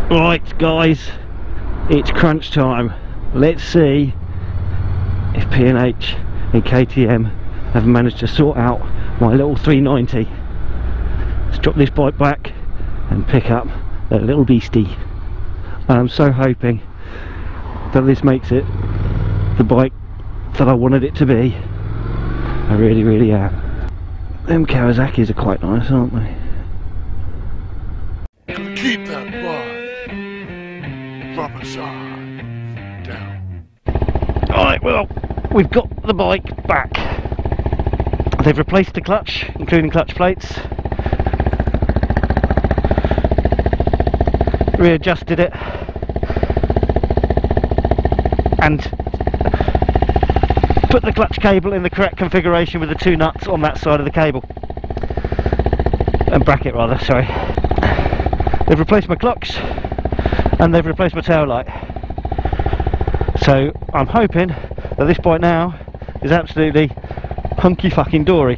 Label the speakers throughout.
Speaker 1: Right guys, it's crunch time. Let's see if P&H and KTM have managed to sort out my little 390. Let's drop this bike back and pick up that little beastie. I'm so hoping that this makes it the bike that I wanted it to be. I really, really am. Them Kawasaki's are quite nice, aren't they?
Speaker 2: Keep that bar from inside down.
Speaker 1: Alright, well, we've got the bike back. They've replaced the clutch, including clutch plates. Readjusted it. And put the clutch cable in the correct configuration with the two nuts on that side of the cable. And bracket rather, sorry. They've replaced my clocks and they've replaced my tail light. So I'm hoping that this bike now is absolutely hunky fucking dory.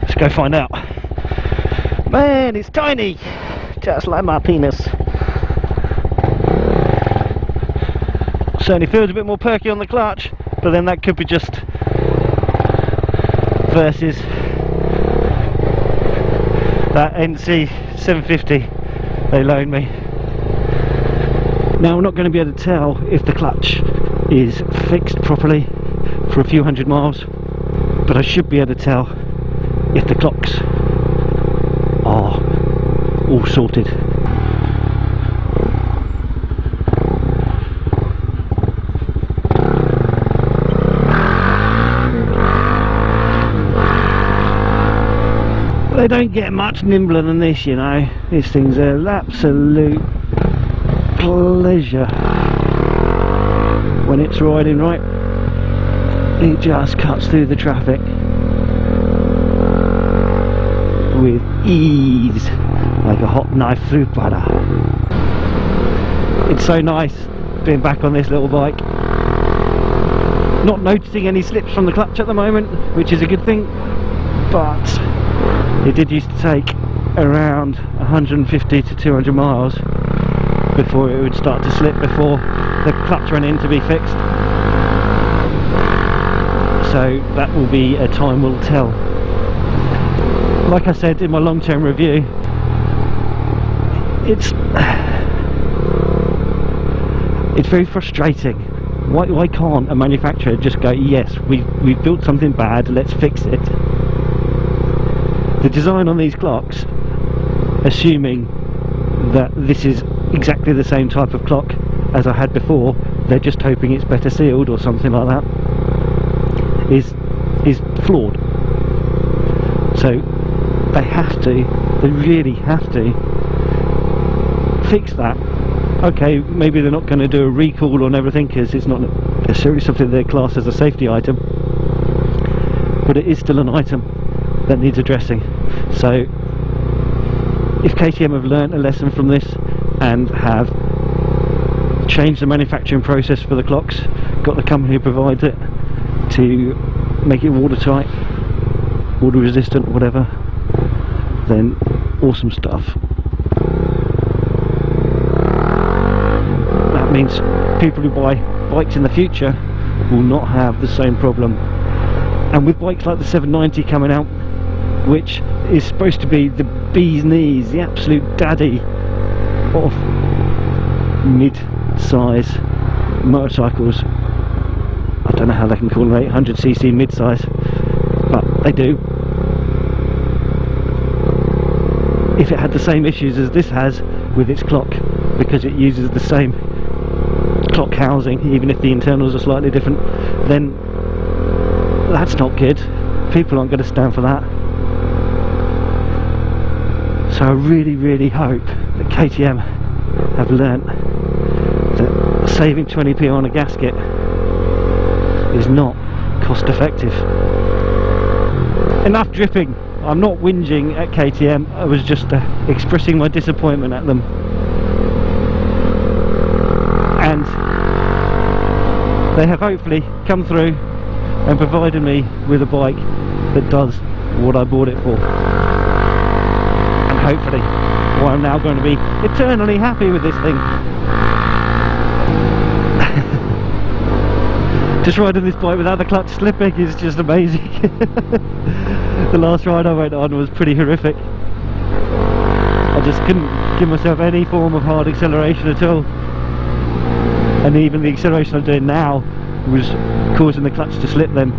Speaker 1: Let's go find out. Man, it's tiny, just like my penis. Certainly feels a bit more perky on the clutch, but then that could be just versus that NC 750 they loaned me. Now I'm not going to be able to tell if the clutch is fixed properly for a few hundred miles, but I should be able to tell if the clocks are all sorted. They don't get much nimbler than this, you know. These things are an absolute pleasure when it's riding right. It just cuts through the traffic with ease, like a hot knife through butter. It's so nice being back on this little bike. Not noticing any slips from the clutch at the moment, which is a good thing, but it did used to take around 150 to 200 miles before it would start to slip, before the clutch ran in to be fixed. So that will be a time will tell. Like I said in my long-term review, it's very frustrating. Why can't a manufacturer just go, yes, we've built something bad, let's fix it? The design on these clocks, assuming that this is exactly the same type of clock as I had before, they're just hoping it's better sealed or something like that, is flawed. So they have to, they really have to fix that. Okay, maybe they're not going to do a recall on everything because it's not necessarily something they're classed as a safety item, but it is still an item that needs addressing. So if KTM have learnt a lesson from this and have changed the manufacturing process for the clocks, got the company who provides it to make it watertight, water resistant, whatever, then awesome stuff. That means people who buy bikes in the future will not have the same problem. And with bikes like the 790 coming out, which is supposed to be the bee's knees, the absolute daddy of mid-size motorcycles. I don't know how they can call them 800cc mid-size, but they do. If it had the same issues as this has with its clock, because it uses the same clock housing, even if the internals are slightly different, then that's not good. People aren't going to stand for that. So I really, really hope that KTM have learnt that saving 20p on a gasket is not cost effective. Enough dripping. I'm not whinging at KTM, I was just expressing my disappointment at them. And they have hopefully come through and provided me with a bike that does what I bought it for, and hopefully well, I'm now going to be eternally happy with this thing. Just riding this bike without the clutch slipping is just amazing. The last ride I went on was pretty horrific. I just couldn't give myself any form of hard acceleration at all, and even the acceleration I'm doing now was causing the clutch to slip then.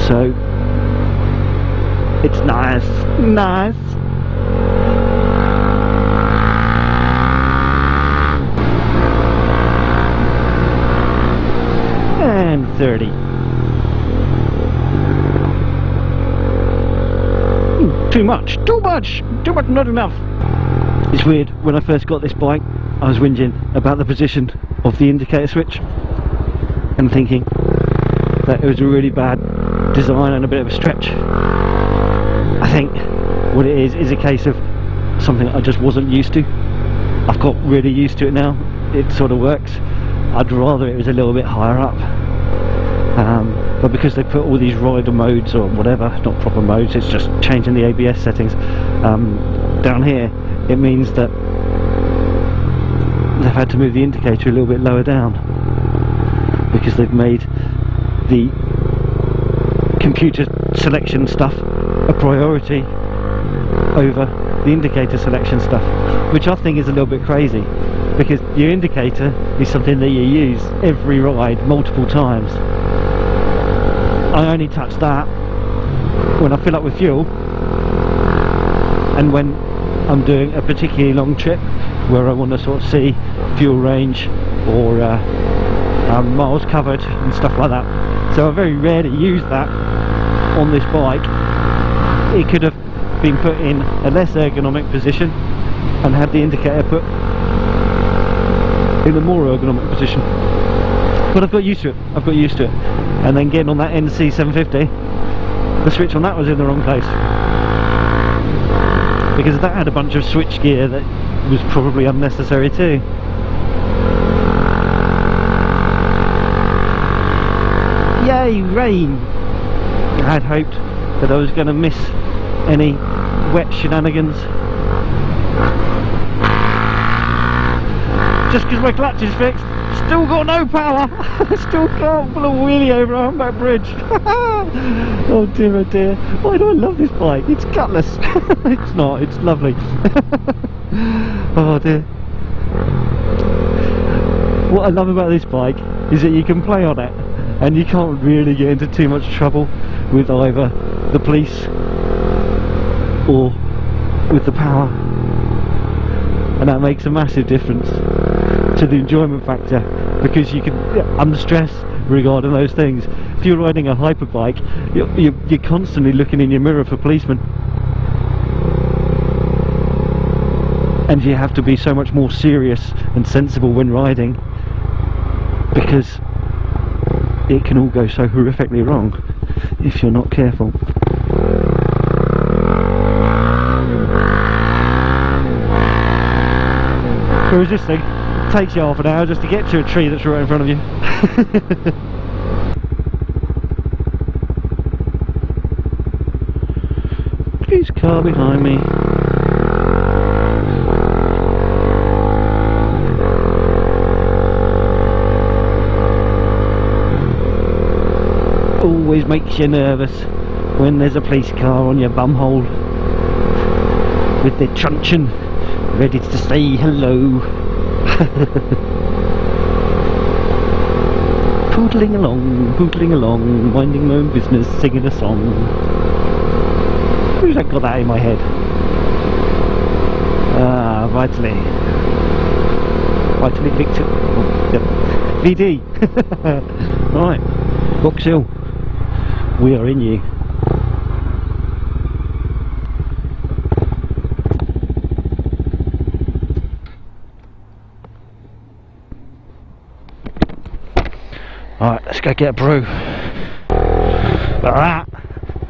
Speaker 1: So it's nice. And 30. Too much, not enough. It's weird, when I first got this bike I was whinging about the position of the indicator switch and thinking that it was a really bad design and a bit of a stretch. I think what it is a case of something I just wasn't used to. I've got really used to it now, it sort of works. I'd rather it was a little bit higher up, but because they put all these rider modes or whatever, not proper modes, it's just changing the ABS settings down here, it means that they've had to move the indicator a little bit lower down because they've made the computer selection stuff a priority over the indicator selection stuff, which I think is a little bit crazy, because your indicator is something that you use every ride multiple times. I only touch that when I fill up with fuel and when I'm doing a particularly long trip where I want to sort of see fuel range or miles covered and stuff like that. So I very rarely use that on this bike. It could have been put in a less ergonomic position and had the indicator put in a more ergonomic position, but I've got used to it. And then getting on that NC 750, the switch on that was in the wrong place, because that had a bunch of switch gear that was probably unnecessary too. Yay, rain! I had hoped that I was going to miss any wet shenanigans. Just because my clutch is fixed, still got no power. Still can't pull a wheelie over a humpback bridge. Oh dear, oh dear. Why do I love this bike? It's gutless. It's not, it's lovely. Oh dear. What I love about this bike is that you can play on it and you can't really get into too much trouble with either the police or with the power, and that makes a massive difference to the enjoyment factor, because you can under stress regarding those things. If you're riding a hyper bike, you're constantly looking in your mirror for policemen, and you have to be so much more serious and sensible when riding, because it can all go so horrifically wrong if you're not careful. Whereas this thing takes you half an hour just to get to a tree that's right in front of you. Police car behind me. Always makes you nervous when there's a police car on your bumhole with their truncheon ready to say hello. Poodling along, minding my own business, singing a song. Who's that got that in my head? Ah, Vitally Victor. Oh, yep. VD. Right, Box Hill. We are in you. Alright, let's go get a brew. That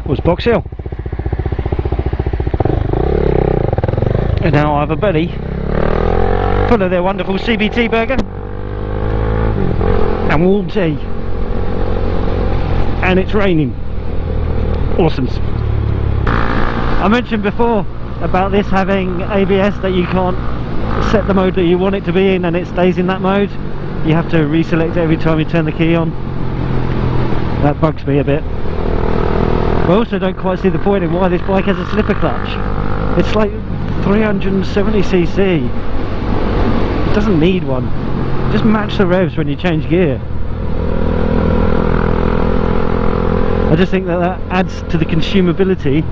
Speaker 1: was Box Hill. And now I have a belly full of their wonderful CBT burger and warm tea. And it's raining. Awesome. I mentioned before about this having ABS, that you can't set the mode that you want it to be in and it stays in that mode. You have to reselect it every time you turn the key on. That bugs me a bit. I also don't quite see the point in why this bike has a slipper clutch. It's like 370cc. It doesn't need one. Just match the revs when you change gear. I just think that that adds to the consumability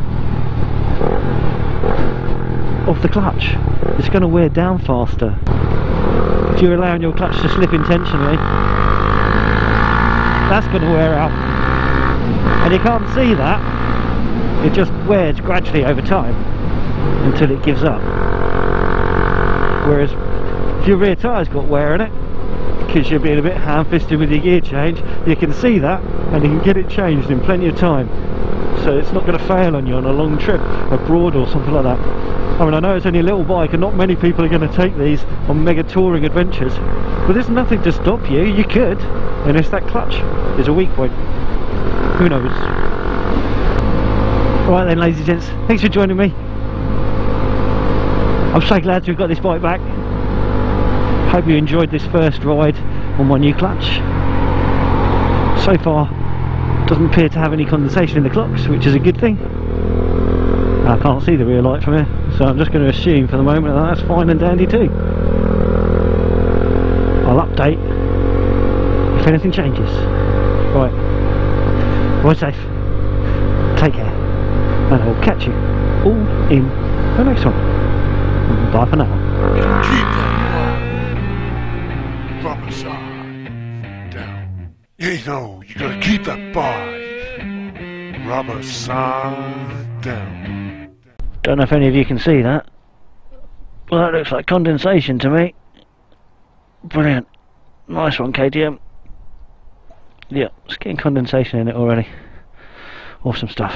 Speaker 1: of the clutch. It's going to wear down faster. If you're allowing your clutch to slip intentionally, that's going to wear out. And you can't see that. It just wears gradually over time until it gives up. Whereas if your rear tyre's got wear in it, because you're being a bit ham-fisted with your gear change, you can see that and you can get it changed in plenty of time. So it's not going to fail on you on a long trip, abroad or something like that. I mean, I know it's only a little bike and not many people are going to take these on mega touring adventures, but there's nothing to stop you. You could, unless that clutch is a weak point. Who knows? Alright then, ladies and gents, thanks for joining me. I'm so glad to have got this bike back. Hope you enjoyed this first ride on my new clutch. So far, doesn't appear to have any condensation in the clocks, which is a good thing. I can't see the rear light from here, so I'm just going to assume for the moment that that's fine and dandy too. I'll update if anything changes. Right, ride safe, take care, and I'll catch you all in the next one. Bye for now.
Speaker 2: Keep that bike from the side down. You know, you gotta keep that bike rubber side down.
Speaker 1: Don't know if any of you can see that. Well, that looks like condensation to me. Brilliant. Nice one, KTM. Yeah, it's getting condensation in it already. Awesome stuff.